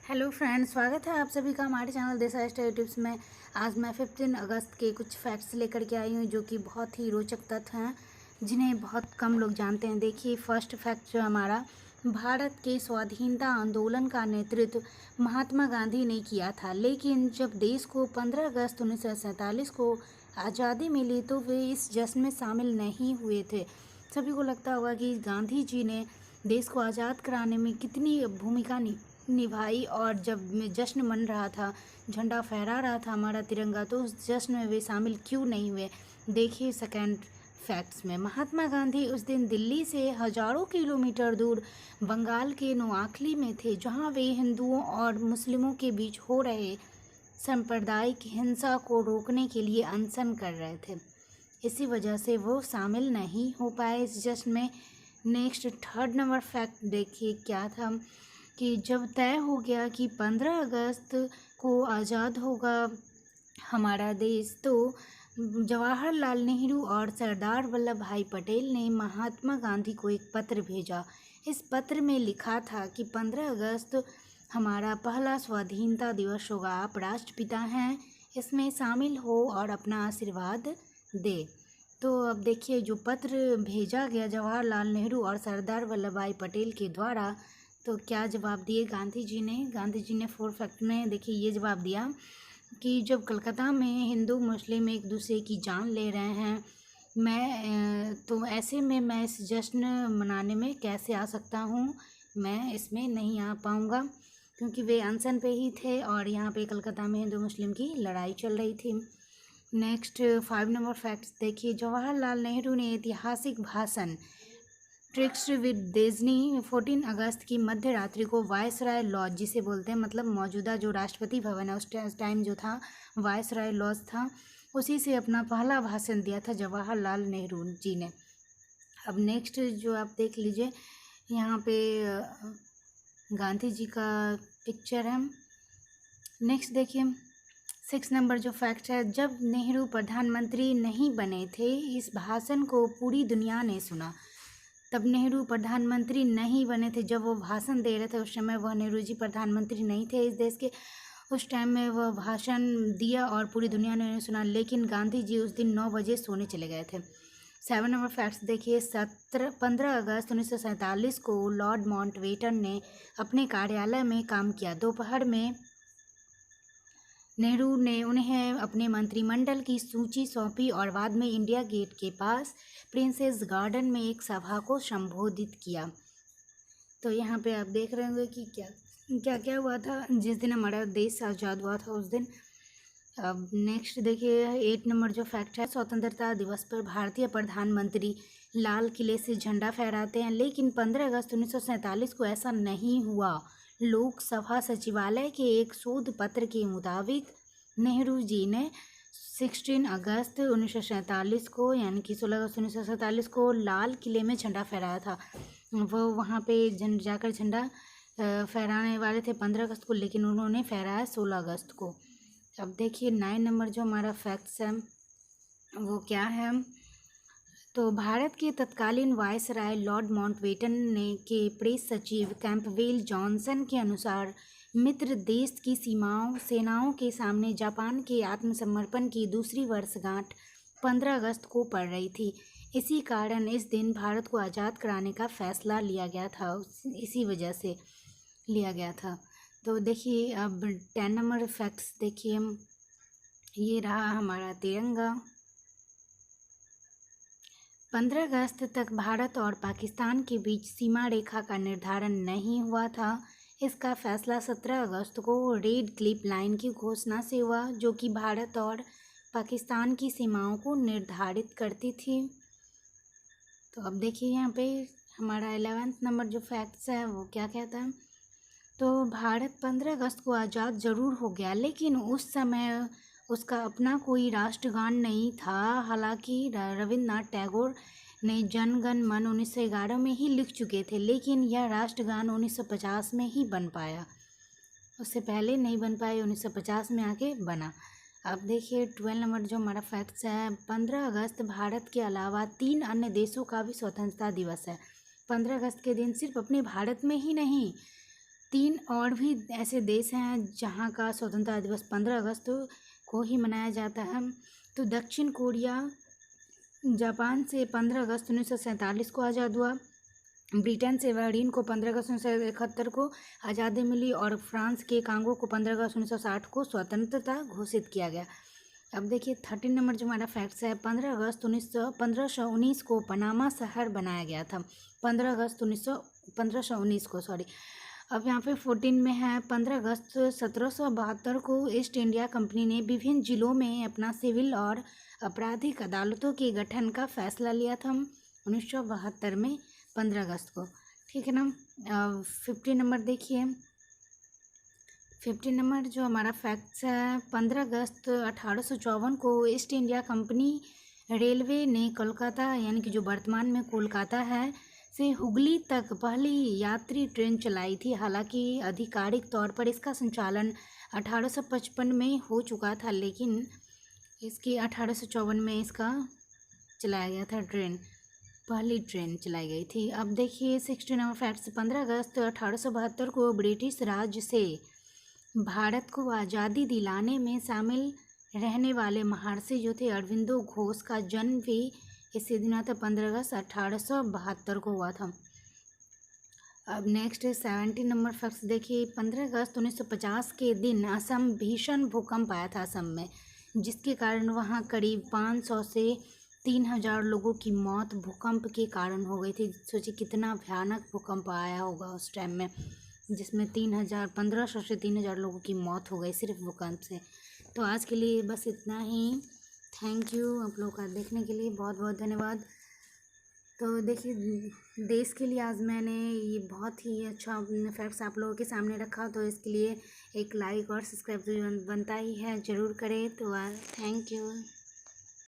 Hello friends, स्वागत है आप सभी का हमारे चैनल देसा स्टडी टिप्स में। आज मैं 15 अगस्त के कुछ फैक्ट्स लेकर के आई हूँ जो कि बहुत ही रोचक तथ्य हैं जिन्हें बहुत कम लोग जानते हैं। देखिए, फर्स्ट फैक्ट जो हमारा, भारत के स्वाधीनता आंदोलन का नेतृत्व महात्मा गांधी ने किया था, लेकिन जब देश को 15 अगस्त 1947 को आज़ादी मिली तो वे इस जश्न में शामिल नहीं हुए थे। सभी को लगता होगा कि गांधी जी ने देश को आज़ाद कराने में कितनी भूमिका निभाई, और जब जश्न मन रहा था, झंडा फहरा रहा था हमारा तिरंगा, तो उस जश्न में वे शामिल क्यों नहीं हुए। देखिए सेकंड फैक्ट्स में, महात्मा गांधी उस दिन दिल्ली से हजारों किलोमीटर दूर बंगाल के नोआखली में थे, जहां वे हिंदुओं और मुस्लिमों के बीच हो रहे सांप्रदायिक हिंसा को रोकने के लिए अनशन कर रहे थे। इसी वजह से वो शामिल नहीं हो पाए इस जश्न में। नेक्स्ट थर्ड नंबर फैक्ट देखिए क्या था कि जब तय हो गया कि 15 अगस्त को आज़ाद होगा हमारा देश, तो जवाहरलाल नेहरू और सरदार वल्लभ भाई पटेल ने महात्मा गांधी को एक पत्र भेजा। इस पत्र में लिखा था कि 15 अगस्त हमारा पहला स्वाधीनता दिवस होगा, आप राष्ट्रपिता हैं, इसमें शामिल हो और अपना आशीर्वाद दे। तो अब देखिए, जो पत्र भेजा गया जवाहरलाल नेहरू और सरदार वल्लभ भाई पटेल के द्वारा, तो क्या जवाब दिए गांधी जी ने फोर फैक्ट में देखिए ये जवाब दिया कि जब कलकत्ता में हिंदू मुस्लिम एक दूसरे की जान ले रहे हैं, तो ऐसे में मैं इस जश्न मनाने में कैसे आ सकता हूँ, मैं इसमें नहीं आ पाऊँगा, क्योंकि वे अनशन पे ही थे और यहाँ पे कलकत्ता में हिंदू मुस्लिम की लड़ाई चल रही थी। नेक्स्ट 5 नंबर फैक्ट्स देखिए, जवाहरलाल नेहरू ने ऐतिहासिक भाषण ट्रिक्स विद डेज़नी 14 अगस्त की मध्य रात्रि को वायसराय लॉज, जिसे बोलते हैं मतलब मौजूदा जो राष्ट्रपति भवन है उस टाइम जो था वायसराय लॉज था, उसी से अपना पहला भाषण दिया था जवाहरलाल नेहरू जी ने। अब नेक्स्ट जो आप देख लीजिए, यहाँ पे गांधी जी का पिक्चर है। नेक्स्ट देखिए 6 नंबर जो फैक्ट है, जब नेहरू प्रधानमंत्री नहीं बने थे, इस भाषण को पूरी दुनिया ने सुना। तब नेहरू प्रधानमंत्री नहीं बने थे, जब वो भाषण दे रहे थे उस समय वह नेहरू जी प्रधानमंत्री नहीं थे इस देश के। उस टाइम में वह भाषण दिया और पूरी दुनिया ने उन्हें सुना, लेकिन गांधी जी उस दिन 9 बजे सोने चले गए थे। 7 नंबर फैक्ट्स देखिए, 15 अगस्त 1947 को लॉर्ड माउंटबेटन ने अपने कार्यालय में काम किया। दोपहर में नेहरू ने उन्हें अपने मंत्रिमंडल की सूची सौंपी और बाद में इंडिया गेट के पास प्रिंसेस गार्डन में एक सभा को संबोधित किया। तो यहाँ पे आप देख रहे होंगे कि क्या क्या हुआ था जिस दिन हमारा देश आज़ाद हुआ था उस दिन। अब नेक्स्ट देखिए 8 नंबर जो फैक्ट है, स्वतंत्रता दिवस पर भारतीय प्रधानमंत्री लाल किले से झंडा फहराते हैं, लेकिन 15 अगस्त 1947 को ऐसा नहीं हुआ। लोकसभा सचिवालय के एक शोध पत्र के मुताबिक नेहरू जी ने 16 अगस्त 1947 को, यानी कि 16 अगस्त 1947 को लाल किले में झंडा फहराया था। वो वहाँ पे जाकर झंडा फहराने वाले थे 15 अगस्त को, लेकिन उन्होंने फहराया 16 अगस्त को। अब देखिए 9 नंबर जो हमारा फैक्ट्स है वो क्या है, तो भारत के तत्कालीन वायसराय लॉर्ड माउंटबेटन ने के प्रेस सचिव कैंपबेल जॉनसन के अनुसार मित्र देश की सेनाओं के सामने जापान के आत्मसमर्पण की दूसरी वर्षगांठ 15 अगस्त को पड़ रही थी। इसी कारण इस दिन भारत को आज़ाद कराने का फैसला लिया गया था, इसी वजह से लिया गया था। तो देखिए अब 10 नंबर फैक्ट्स देखिए, ये रहा हमारा तिरंगा। 15 अगस्त तक भारत और पाकिस्तान के बीच सीमा रेखा का निर्धारण नहीं हुआ था। इसका फैसला 17 अगस्त को रेड क्लिफ लाइन की घोषणा से हुआ, जो कि भारत और पाकिस्तान की सीमाओं को निर्धारित करती थी। तो अब देखिए यहाँ पे हमारा 11 नंबर जो फैक्ट्स है वो क्या कहता है, तो भारत 15 अगस्त को आज़ाद ज़रूर हो गया, लेकिन उस समय उसका अपना कोई राष्ट्रगान नहीं था। हालांकि रविन्द्रनाथ टैगोर ने जन गण मन 1911 में ही लिख चुके थे, लेकिन यह राष्ट्रगान 1950 में ही बन पाया, उससे पहले नहीं बन पाया, 1950 में आके बना। अब देखिए 12 नंबर जो हमारा फैक्ट्स है, 15 अगस्त भारत के अलावा 3 अन्य देशों का भी स्वतंत्रता दिवस है। 15 अगस्त के दिन सिर्फ अपने भारत में ही नहीं, 3 और भी ऐसे देश हैं जहां का स्वतंत्रता दिवस 15 अगस्त को ही मनाया जाता है। तो दक्षिण कोरिया जापान से 15 अगस्त 1947 को आज़ाद हुआ। ब्रिटेन से बहरीन को 15 अगस्त 1971 को आज़ादी मिली और फ्रांस के कांगो को 15 अगस्त 1960 को स्वतंत्रता घोषित किया गया। अब देखिए 13 नंबर जो हमारा फैक्ट्स है, 1519 को पनामा शहर बनाया गया था। 1519 को सॉरी। अब यहाँ पे 14 में है, 15 अगस्त 1772 को ईस्ट इंडिया कंपनी ने विभिन्न जिलों में अपना सिविल और आपराधिक अदालतों के गठन का फैसला लिया था 1972 में 15 अगस्त को। ठीक है ना। 15 नंबर देखिए, 15 नंबर जो हमारा फैक्ट्स है, 15 अगस्त 1854 को ईस्ट इंडिया कंपनी रेलवे ने कोलकाता यानी कि जो वर्तमान में कोलकाता है से हुगली तक पहली यात्री ट्रेन चलाई थी। हालांकि आधिकारिक तौर पर इसका संचालन 1855 में हो चुका था, लेकिन इसकी 1854 में इसका चलाया गया था पहली ट्रेन चलाई गई थी। अब देखिए 16 नंबर फैक्ट्स, 15 अगस्त 1872 को ब्रिटिश राज से भारत को आज़ादी दिलाने में शामिल रहने वाले महर्षि जो थे अरविंदो घोष का जन्म भी इसी दिन था, 15 अगस्त 1872 को हुआ था। अब नेक्स्ट 17 नंबर फैक्ट्स देखिए, 15 अगस्त 1950 के दिन असम भीषण भूकंप आया था असम में, जिसके कारण वहाँ करीब 500 से 3000 लोगों की मौत भूकंप के कारण हो गई थी। सोचिए कितना भयानक भूकंप आया होगा उस टाइम में, जिसमें 1500 से 3000 लोगों की मौत हो गई सिर्फ भूकंप से। तो आज के लिए बस इतना ही। थैंक यू आप लोगों का देखने के लिए, बहुत बहुत धन्यवाद। तो देखिए देश के लिए आज मैंने ये बहुत ही अच्छा फैक्ट्स आप लोगों के सामने रखा, तो इसके लिए एक लाइक और सब्सक्राइब तो बनता ही है, ज़रूर करें। तो थैंक यू।